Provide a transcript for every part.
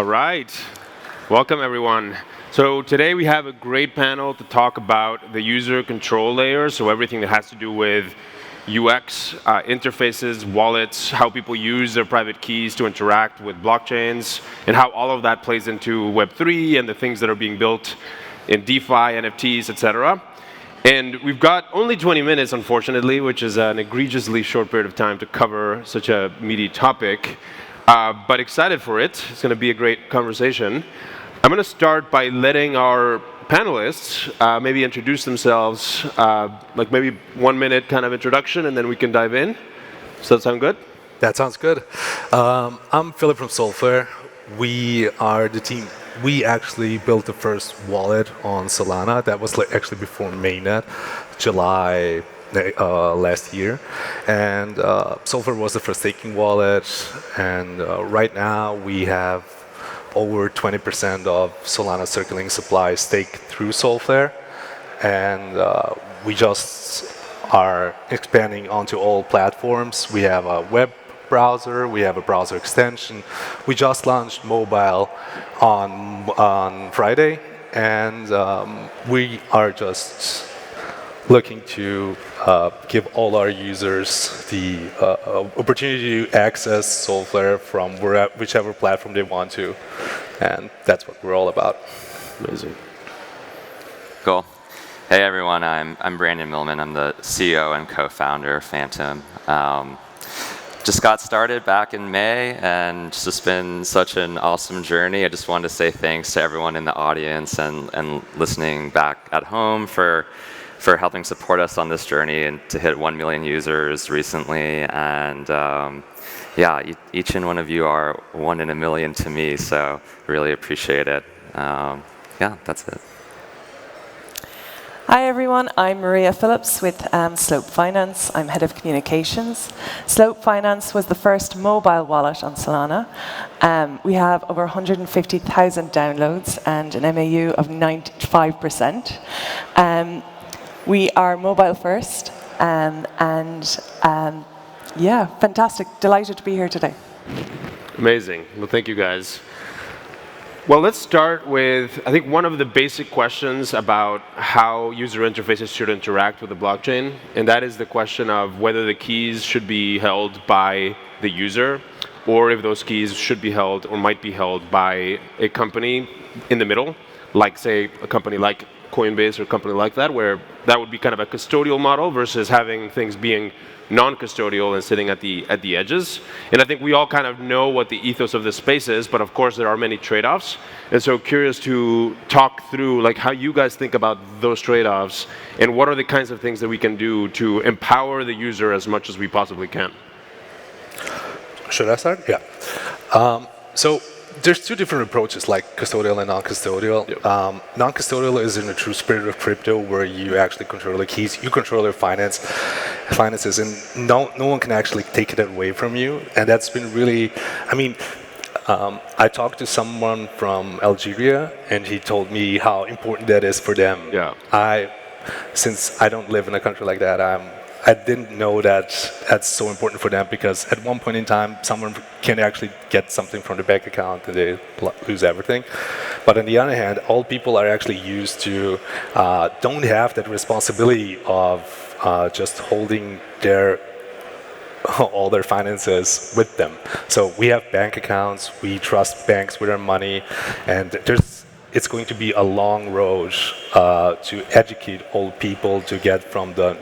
right. Welcome, everyone. So today we have a great panel to talk about the user control layer, so everything that has to do with UX, interfaces, wallets, how people use their private keys to interact with blockchains, and how all of that plays into Web3 and the things that are being built in DeFi, NFTs, etc. And we've got only 20 minutes, unfortunately, which is an egregiously short period of time to cover such a meaty topic. But excited for it. It's going to be a great conversation. I'm going to start by letting our panelists maybe introduce themselves, like maybe 1 minute kind of introduction, and then we can dive in. Does that sound good? That sounds good. I'm Philip from Solflare. We are the team. We actually built the first wallet on Solana. That was actually before mainnet, July last year. And Solflare was the first staking wallet. And right now we have over 20% of Solana circulating supply staked through Solflare. And we just are expanding onto all platforms. We have a web browser, we have a browser extension. We just launched mobile on Friday, and we are just looking to give all our users the opportunity to access Solflare from whichever platform they want to, and that's what we're all about. Amazing. Cool. Hey everyone, I'm Brandon Millman. I'm the CEO and co-founder of Phantom. Just got started back in May, and it's just been such an awesome journey. I just wanted to say thanks to everyone in the audience and listening back at home for helping support us on this journey and to hit 1 million users recently. And yeah, each and one of you are 1 in a million to me, so really appreciate it. Yeah, that's it. Hi everyone, I'm Maria Phillips with Slope Finance. I'm head of communications. Slope Finance was the first mobile wallet on Solana. We have over 150,000 downloads and an MAU of 95%. We are mobile first, yeah, fantastic. Delighted to be here today. Amazing. Well, thank you guys. Well, let's start with, I think, one of the basic questions about how user interfaces should interact with the blockchain, and that is the question of whether the keys should be held by the user, or if those keys should be held or might be held by a company in the middle, like, say, a company like Coinbase or a company like that, where that would be kind of a custodial model versus having things being non-custodial and sitting at the edges. And I think we all kind of know what the ethos of this space is, but of course there are many trade-offs. And so curious to talk through like how you guys think about those trade-offs and what are the kinds of things that we can do to empower the user as much as we possibly can. Should I start? Yeah. So there's two different approaches, like custodial and non-custodial. Yep. Non-custodial is in the true spirit of crypto, where you actually control the keys, you control your finances, and no one can actually take it away from you. And that's been really, I mean, I talked to someone from Algeria, and he told me how important that is for them. Yeah. Since I don't live in a country like that, I didn't know that that's so important for them, because at one point in time, someone can actually get something from the bank account and they lose everything. But on the other hand, all people are actually used to don't have that responsibility of just holding all their finances with them. So we have bank accounts, we trust banks with our money, and it's going to be a long road to educate all people to get from the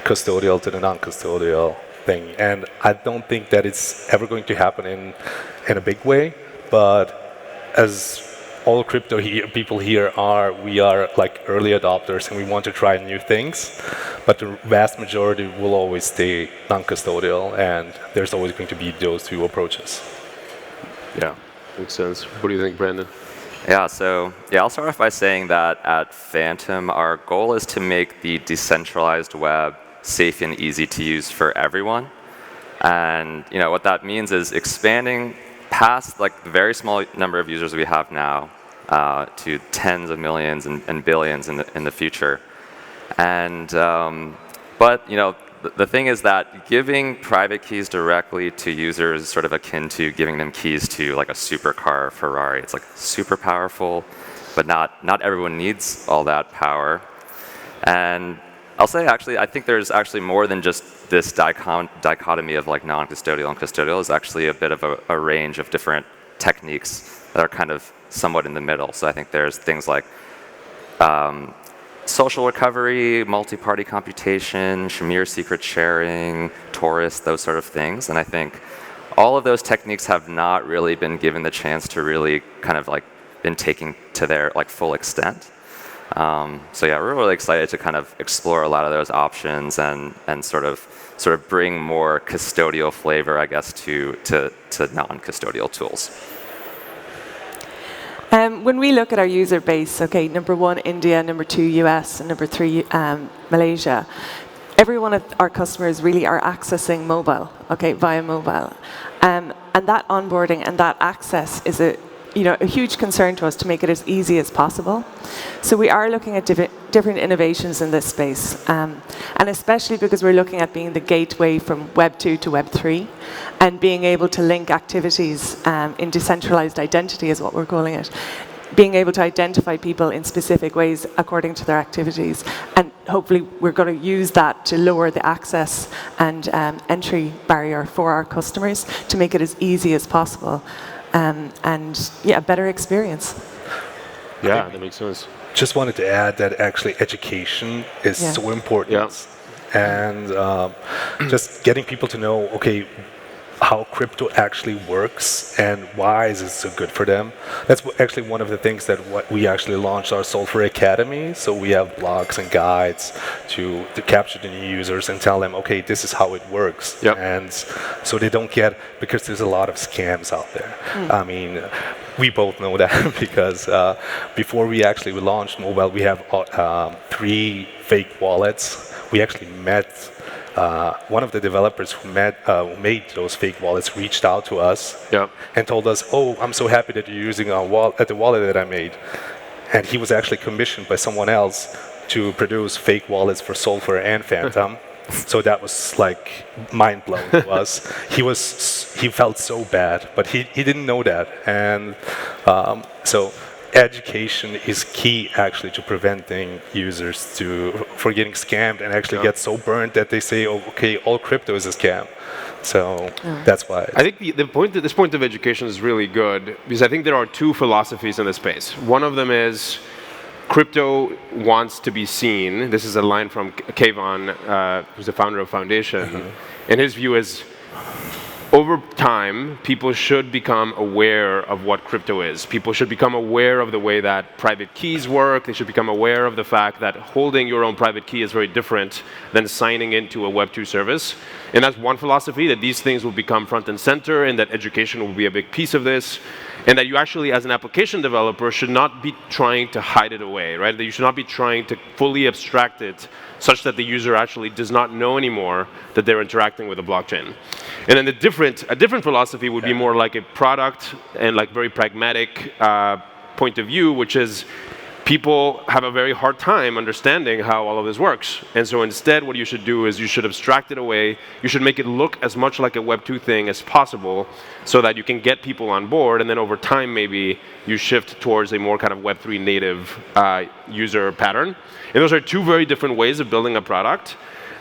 custodial to the non-custodial thing. And I don't think that it's ever going to happen in a big way, but as all crypto people here we are like early adopters and we want to try new things, but the vast majority will always stay non-custodial, and there's always going to be those two approaches. Yeah, makes sense. What do you think, Brandon? Yeah, so I'll start off by saying that at Phantom, our goal is to make the decentralized web safe and easy to use for everyone. And what that means is expanding past like the very small number of users we have now to tens of millions and billions in the future. And but the thing is that giving private keys directly to users is sort of akin to giving them keys to like a supercar Ferrari. It's like super powerful, but not everyone needs all that power. And I'll say actually, I think there's actually more than just this dichotomy of like non-custodial and custodial. Is actually a bit of a range of different techniques that are kind of somewhat in the middle. So I think there's things like social recovery, multi-party computation, Shamir secret sharing, Torus, those sort of things. And I think all of those techniques have not really been given the chance to really kind of like been taken to their like full extent. So yeah, we're really excited to kind of explore a lot of those options and sort of bring more custodial flavor, I guess, to non-custodial tools. When we look at our user base, okay, number 1, India, number 2, US, and number 3, Malaysia, every one of our customers really are accessing mobile, okay, via mobile. And that onboarding and that access is a huge concern to us to make it as easy as possible. So we are looking at different innovations in this space, and especially because we're looking at being the gateway from Web 2 to Web 3, and being able to link activities in decentralized identity is what we're calling it, being able to identify people in specific ways according to their activities. And hopefully we're going to use that to lower the access and entry barrier for our customers to make it as easy as possible. And yeah, a better experience. Yeah, that makes sense. Just wanted to add that actually education is so important. Yeah. And just getting people to know, okay, how crypto actually works and why is it so good for them. That's actually one of the things that we actually launched our Sulfur Academy. So we have blogs and guides to capture the new users and tell them, okay, this is how it works. Yep. And so they don't get, because there's a lot of scams out there. I mean, we both know that because before we actually launched mobile, we have 3 fake wallets. We actually met one of the developers who made those fake wallets reached out to us and told us, oh, I'm so happy that you're using the wallet that I made. And he was actually commissioned by someone else to produce fake wallets for Sulfur and Phantom. So that was like mind-blowing to us. He felt so bad, but he didn't know that. And so education is key actually to preventing users for getting scammed and actually get so burnt that they say, oh, okay, all crypto is a scam. So that's why. I think this point of education is really good because I think there are 2 philosophies in the space. One of them is crypto wants to be seen. This is a line from Kayvon, who's the founder of Foundation. And his view is, over time, people should become aware of what crypto is. People should become aware of the way that private keys work. They should become aware of the fact that holding your own private key is very different than signing into a Web 2 service. And that's one philosophy, that these things will become front and center and that education will be a big piece of this. And that you actually, as an application developer, should not be trying to hide it away, right? That you should not be trying to fully abstract it such that the user actually does not know anymore that they're interacting with a blockchain. And then a different philosophy would be more like a product and like very pragmatic point of view, which is people have a very hard time understanding how all of this works. And so instead, what you should do is you should abstract it away. You should make it look as much like a Web 2 thing as possible so that you can get people on board. And then over time, maybe you shift towards a more kind of Web 3 native user pattern. And those are 2 very different ways of building a product.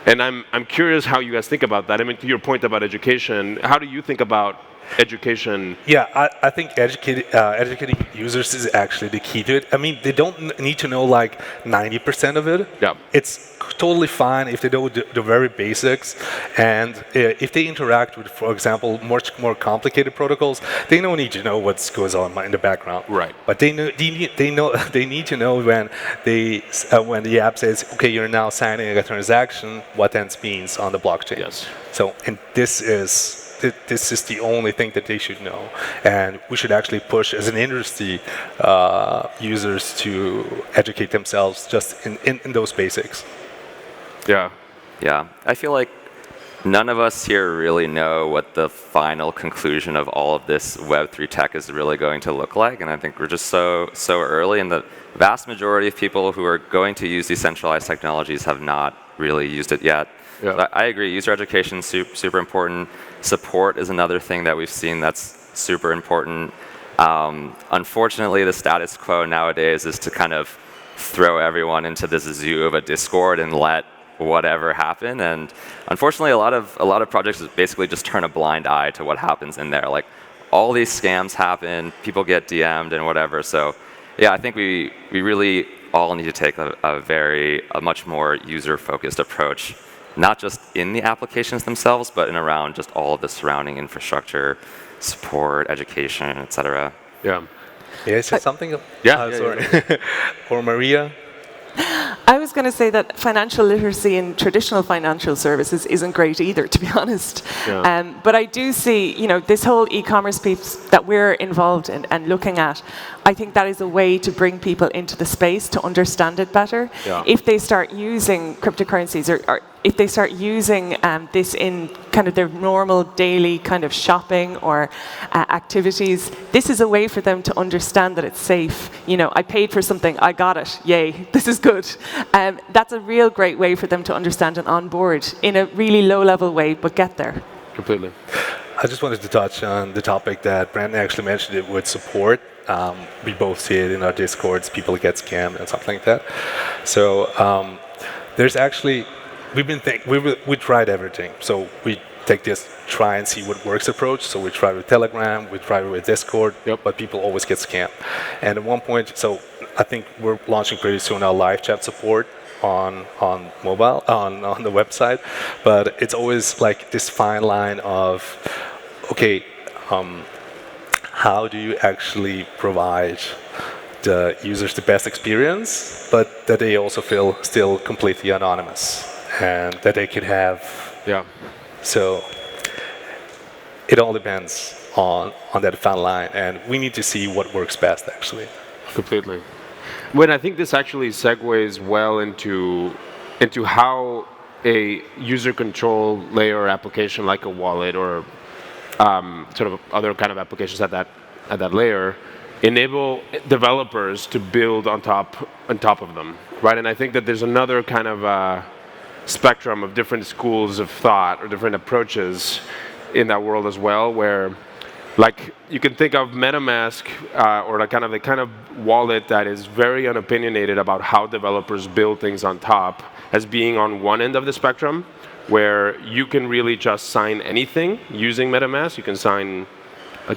And I'm curious how you guys think about that. I mean, to your point about education, how do you think about education? Yeah, I think educating users is actually the key to it. I mean, they don't need to know like 90% of it. Yeah. It's totally fine if they know the very basics. And if they interact with, for example, much more complicated protocols, they don't need to know what goes on in the background. Right. But they need to know when the app says, okay, you're now signing a transaction, what that means on the blockchain. Yes. So, and this is the only thing that they should know. And we should actually push, as an industry, users to educate themselves just in those basics. Yeah. Yeah, I feel like none of us here really know what the final conclusion of all of this Web3 tech is really going to look like, and I think we're just so early, and the vast majority of people who are going to use decentralized technologies have not really used it yet. Yeah. So I agree, user education is super important. Support is another thing that we've seen that's super important. Unfortunately, the status quo nowadays is to kind of throw everyone into this zoo of a Discord and let whatever happen. And unfortunately, a lot of projects basically just turn a blind eye to what happens in there. Like all these scams happen, people get DM'd and whatever. So yeah, I think we really all need to take a much more user-focused approach, not just in the applications themselves, but in around just all of the surrounding infrastructure, support, education, et cetera. Yeah. Yeah, is there something? Yeah. Sorry. Or Maria? I was going to say that financial literacy in traditional financial services isn't great either, to be honest. Yeah. But I do see, this whole e-commerce piece that we're involved in and looking at, I think that is a way to bring people into the space to understand it better. Yeah. If they start using cryptocurrencies or if they start using this in kind of their normal daily kind of shopping or activities, this is a way for them to understand that it's safe. I paid for something, I got it, yay, this is good. That's a real great way for them to understand and onboard in a really low-level way, but get there. Completely. I just wanted to touch on the topic that Brandon actually mentioned it with support. We both see it in our Discords, people get scammed and something like that. So there's actually, we tried everything. So we take this try and see what works approach. So we try with Telegram, we try with Discord, but people always get scammed. And at one point, so I think we're launching pretty soon our live chat support on mobile, on the website. But it's always like this fine line of, okay, how do you actually provide the users the best experience, but that they also feel still completely anonymous and that they can have. Yeah. So it all depends on that fine line, and we need to see what works best, actually. Completely. When I think this actually segues well into how a user control layer application like a wallet or sort of other kind of applications at that layer enable developers to build on top of them, right? And I think that there's another kind of spectrum of different schools of thought or different approaches in that world as well, where like you can think of MetaMask or the kind of wallet that is very unopinionated about how developers build things on top as being on one end of the spectrum, where you can really just sign anything using MetaMask. You can sign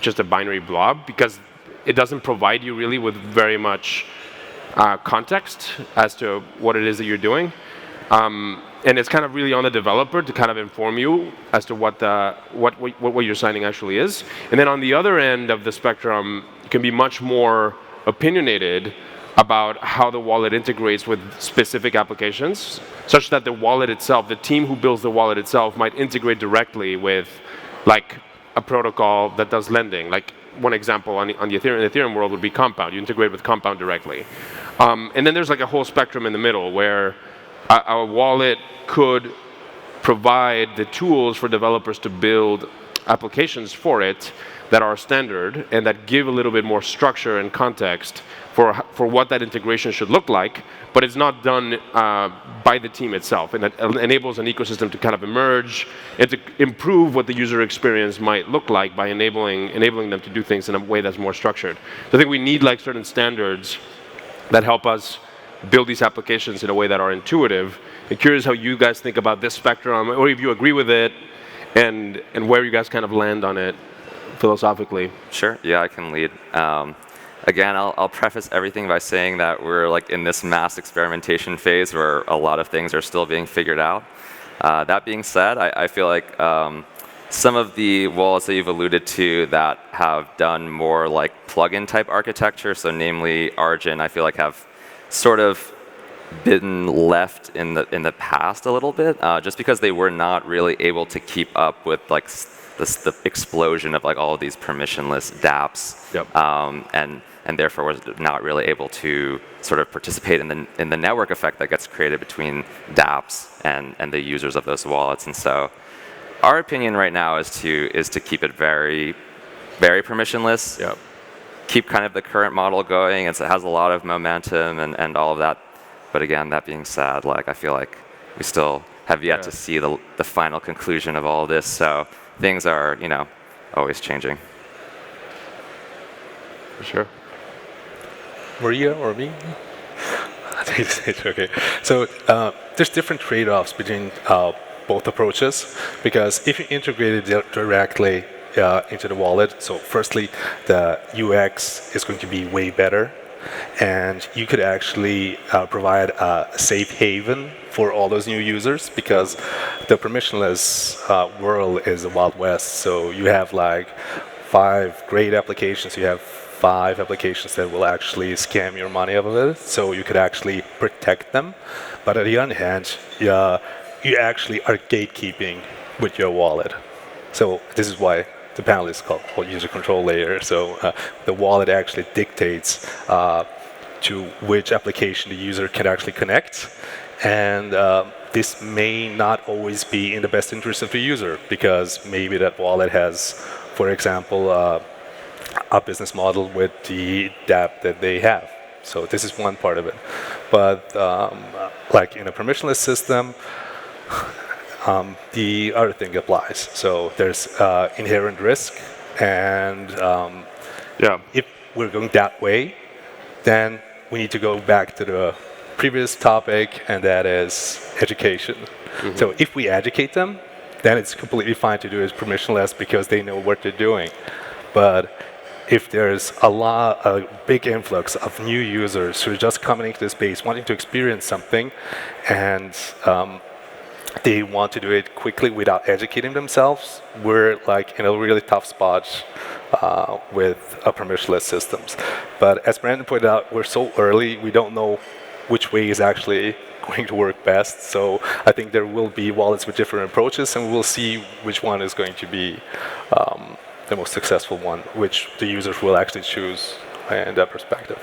just a binary blob because it doesn't provide you really with very much context as to what it is that you're doing. And it's kind of really on the developer to kind of inform you as to what you're signing actually is. And then on the other end of the spectrum, you can be much more opinionated about how the wallet integrates with specific applications, such that the wallet itself, the team who builds the wallet itself, might integrate directly with like a protocol that does lending. Like one example on the Ethereum world would be Compound. You integrate with Compound directly. And then there's like a whole spectrum in the middle where a wallet could provide the tools for developers to build applications for it that are standard and that give a little bit more structure and context for what that integration should look like, but it's not done by the team itself. And it enables an ecosystem to kind of emerge and to improve what the user experience might look like by enabling them to do things in a way that's more structured. So I think we need like certain standards that help us build these applications in a way that are intuitive. I'm curious how you guys think about this spectrum, or if you agree with it, and where you guys kind of land on it philosophically. Sure. Yeah, I can lead. Again, I'll preface everything by saying that we're like in this mass experimentation phase where a lot of things are still being figured out. That being said, I feel like some of the wallets that you've alluded to that have done more like plugin type architecture, so namely Argent, I feel like have sort of been left in the past a little bit, just because they were not really able to keep up with like the explosion of like all of these permissionless dApps, and therefore was not really able to sort of participate in the network effect that gets created between dApps and the users of those wallets. And so our opinion right now is to keep it very, very permissionless. Yep. Keep kind of the current model going. It has a lot of momentum and all of that. But again, that being said, like I feel like we still have yet to see the final conclusion of all of this. So things are, always changing. For sure. Maria or me? Okay. So there's different trade-offs between both approaches, because if you integrate it directly into the wallet, so firstly, the UX is going to be way better, and you could actually provide a safe haven for all those new users, because the permissionless world is the Wild West. So you have like 5 great applications, you have 5 applications that will actually scam your money out of it, so you could actually protect them. But on the other hand, you actually are gatekeeping with your wallet. So this is why the panel is called user control layer. So the wallet actually dictates to which application the user can actually connect. And this may not always be in the best interest of the user, because maybe that wallet has, for example, a business model with the dApp that they have. So this is one part of it. But like in a permissionless system, the other thing applies. So there's inherent risk, and if we're going that way, then we need to go back to the previous topic, and that is education. So if we educate them, then it's completely fine to do it permissionless, because they know what they're doing. But if there's a big influx of new users who are just coming into the space, wanting to experience something, and they want to do it quickly without educating themselves, we're like in a really tough spot with permissionless systems. But as Brandon pointed out, we're so early, we don't know which way is actually going to work best. So I think there will be wallets with different approaches, and we'll see which one is going to be the most successful one, which the users will actually choose in that perspective.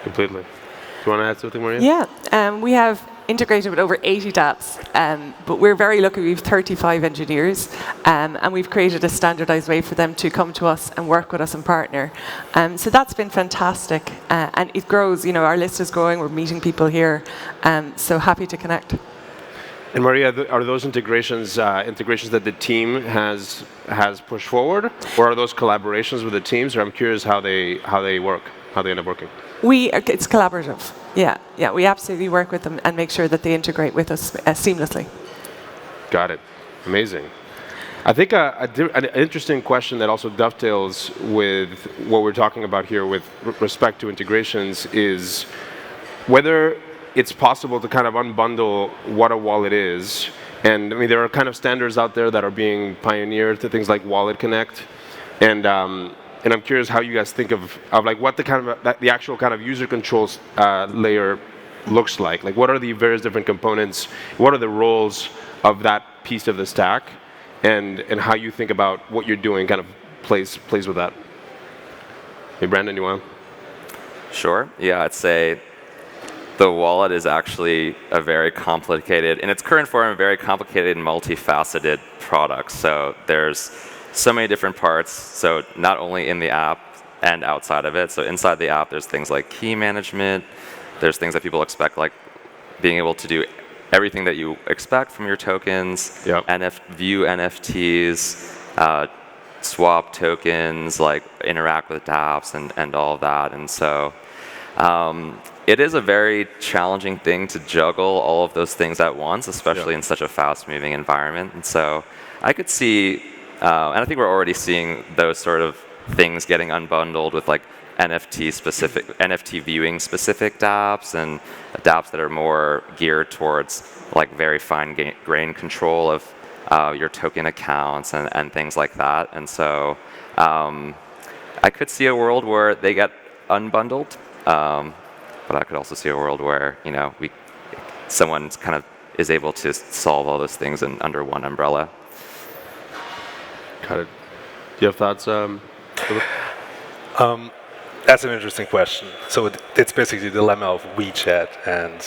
Completely. Do you want to add something, Maria? Yeah, we have integrated with over 80 dApps, but we're very lucky. We have 35 engineers, and we've created a standardized way for them to come to us and work with us and partner. So that's been fantastic, and it grows. Our list is growing. We're meeting people here, so happy to connect. And Maria, are those integrations that the team has pushed forward, or are those collaborations with the teams? Or I'm curious how they work, how they end up working. It's collaborative. Yeah, we absolutely work with them and make sure that they integrate with us seamlessly. Got it. Amazing. I think an interesting question that also dovetails with what we're talking about here with respect to integrations is whether it's possible to kind of unbundle what a wallet is. And I mean, there are kind of standards out there that are being pioneered to things like Wallet Connect. And I'm curious how you guys think of like what the actual kind of user controls layer looks like. Like, what are the various different components? What are the roles of that piece of the stack? And how you think about what you're doing kind of plays with that. Hey, Brandon, you want? Sure. Yeah, I'd say the wallet is actually a very complicated, in its current form, a very complicated and multifaceted product. So there's so many different parts. So not only in the app and outside of it. So inside the app, there's things like key management. There's things that people expect, like being able to do everything that you expect from your tokens, view NFTs, swap tokens, like interact with dApps and all of that. And so it is a very challenging thing to juggle all of those things at once, especially in such a fast-moving environment. And so I could see, and I think we're already seeing those sort of things getting unbundled with like NFT viewing specific dApps and dApps that are more geared towards like very fine-grained control of your token accounts and things like that. And so I could see a world where they get unbundled. But I could also see a world where someone kind of is able to solve all those things under one umbrella. Got it. Do you have thoughts, Philip? That's an interesting question. So it's basically the dilemma of WeChat and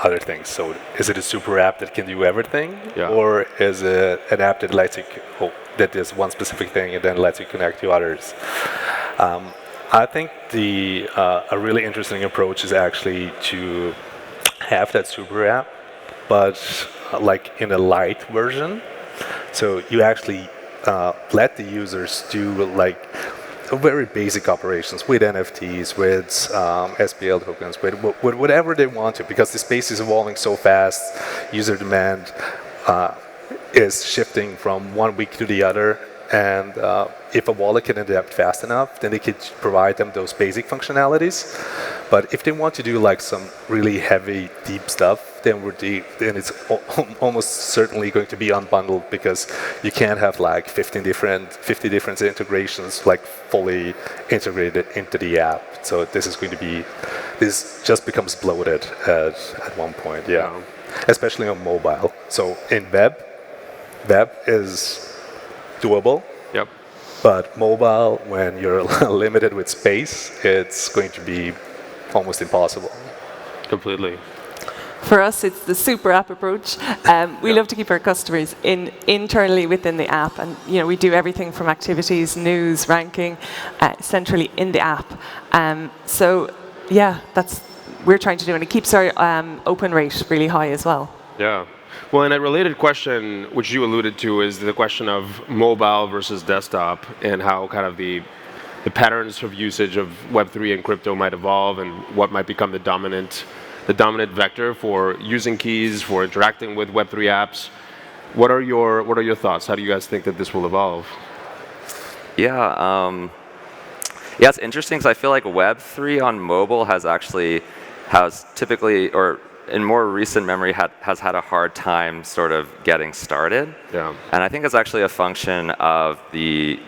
other things. So is it a super app that can do everything, Yeah. or is it an app that lets you that does one specific thing and then lets you connect to others? I think a really interesting approach is actually to have that super app, but like in a light version. So you actually let the users do like very basic operations with NFTs, with SPL tokens, with whatever they want to, because the space is evolving so fast, user demand is shifting from one week to the other, and if a wallet can adapt fast enough, then they could provide them those basic functionalities. But if they want to do like some really heavy, deep stuff, then it's almost certainly going to be unbundled, because you can't have like 50 different integrations like fully integrated into the app. So this just becomes bloated at one point, yeah. Especially on mobile. So in web is doable. Yep. But mobile, when you're limited with space, it's going to be almost impossible. Completely. For us, it's the super app approach. We love to keep our customers internally within the app, and we do everything from activities, news, ranking, centrally in the app. So yeah, that's we're trying to do, and it keeps our open rate really high as well. Yeah. Well, and a related question, which you alluded to, is the question of mobile versus desktop, and how kind of the patterns of usage of Web3 and crypto might evolve, and what might become the dominant vector for using keys, for interacting with Web3 apps. What are your thoughts? How do you guys think that this will evolve? Yeah, it's interesting, because I feel like Web3 on mobile has typically, or in more recent memory, has had a hard time sort of getting started. Yeah. And I think it's actually a function of the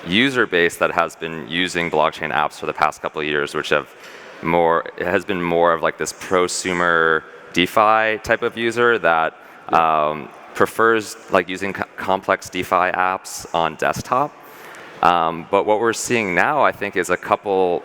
user base that has been using blockchain apps for the past couple of years, which has been more of like this prosumer DeFi type of user that prefers like using complex DeFi apps on desktop. But what we're seeing now, I think, is a couple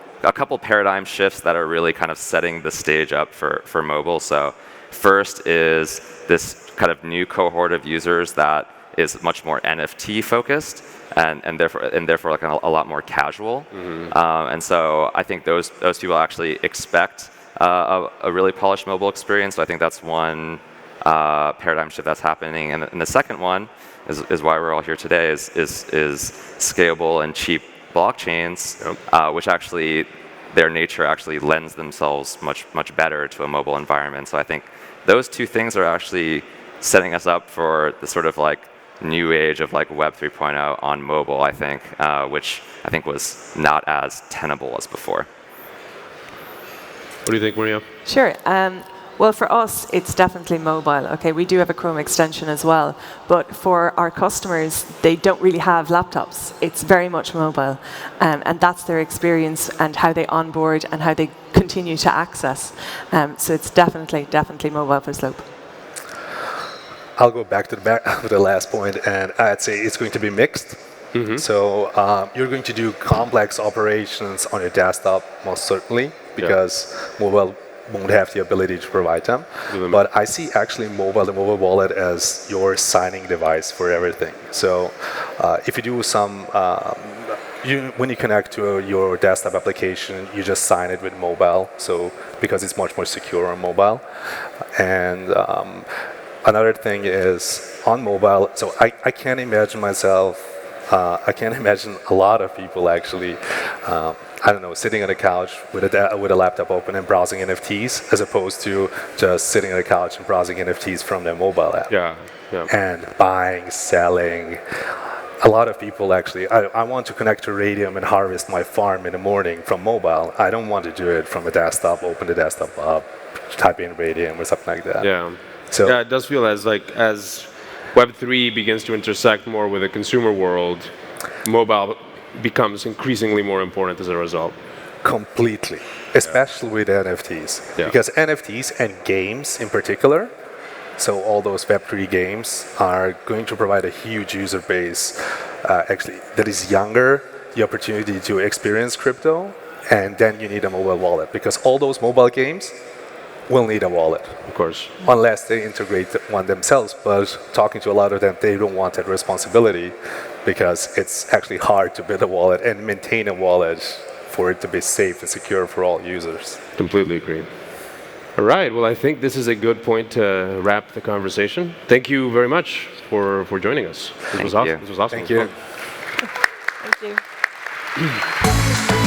paradigm shifts that are really kind of setting the stage up for mobile. So first is this kind of new cohort of users that is much more NFT focused, and therefore like a lot more casual. And so I think those people actually expect a really polished mobile experience. So I think that's one paradigm shift that's happening. And the second one is why we're all here today, is scalable and cheap blockchains, which actually their nature actually lends themselves much better to a mobile environment. So I think those two things are actually setting us up for the sort of like new age of like Web 3.0 on mobile, I think, which I think was not as tenable as before. What do you think, Maria? Sure. Well, for us, it's definitely mobile. Okay, we do have a Chrome extension as well, but for our customers, they don't really have laptops. It's very much mobile, and that's their experience and how they onboard and how they continue to access. So it's definitely mobile for Slope. I'll go back to the last point, and I'd say it's going to be mixed. So you're going to do complex operations on your desktop, most certainly, because mobile won't have the ability to provide them. But I see actually the mobile wallet as your signing device for everything. So if you do some, when you connect to your desktop application, you just sign it with mobile. So because it's much more secure on mobile. And another thing is on mobile, so I can't imagine I can't imagine a lot of people actually, I don't know, sitting on a couch with a laptop open and browsing NFTs, as opposed to just sitting on a couch and browsing NFTs from their mobile app. Yeah. And buying, selling. A lot of people actually, I want to connect to Radium and harvest my farm in the morning from mobile. I don't want to do it from a desktop, open the desktop up, type in Radium or something like that. Yeah. So yeah, it does feel as Web3 begins to intersect more with the consumer world, mobile becomes increasingly more important as a result. Completely, especially with NFTs. Because NFTs and games in particular, so all those Web3 games are going to provide a huge user base actually that is younger, the opportunity to experience crypto, and then you need a mobile wallet, because all those mobile games will need a wallet. Of course. Unless they integrate one themselves, but talking to a lot of them, they don't want that responsibility because it's actually hard to build a wallet and maintain a wallet for it to be safe and secure for all users. Completely agree. All right, well, I think this is a good point to wrap the conversation. Thank you very much for joining us. This was awesome. you. This was awesome. Thank you. Thank you.